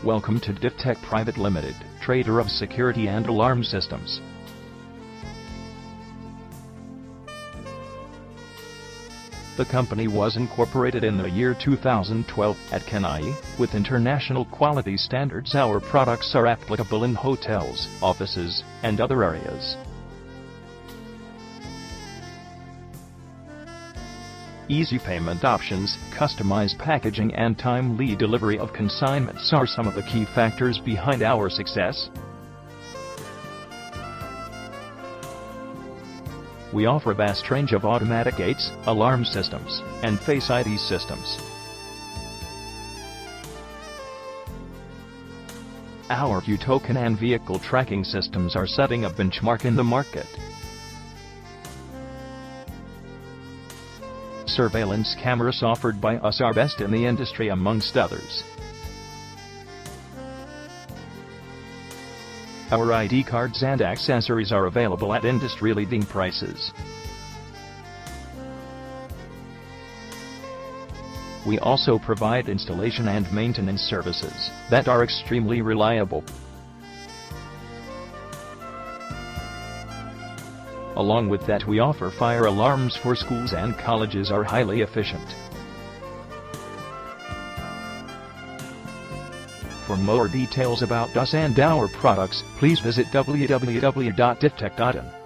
Welcome to Diftech Private Limited, trader of security and alarm systems. The company was incorporated in the year 2012 at Chennai. With international quality standards, our products are applicable in hotels, offices, and other areas. Easy payment options, customized packaging and timely delivery of consignments are some of the key factors behind our success. We offer a vast range of automatic gates, alarm systems, and Face ID systems. Our Q token and vehicle tracking systems are setting a benchmark in the market. Surveillance cameras offered by us are best in the industry amongst others. Our ID cards and accessories are available at industry-leading prices. We also provide installation and maintenance services that are extremely reliable. Along with that, we offer fire alarms for schools and colleges are highly efficient. For more details about us and our products, please visit www.diftech.in.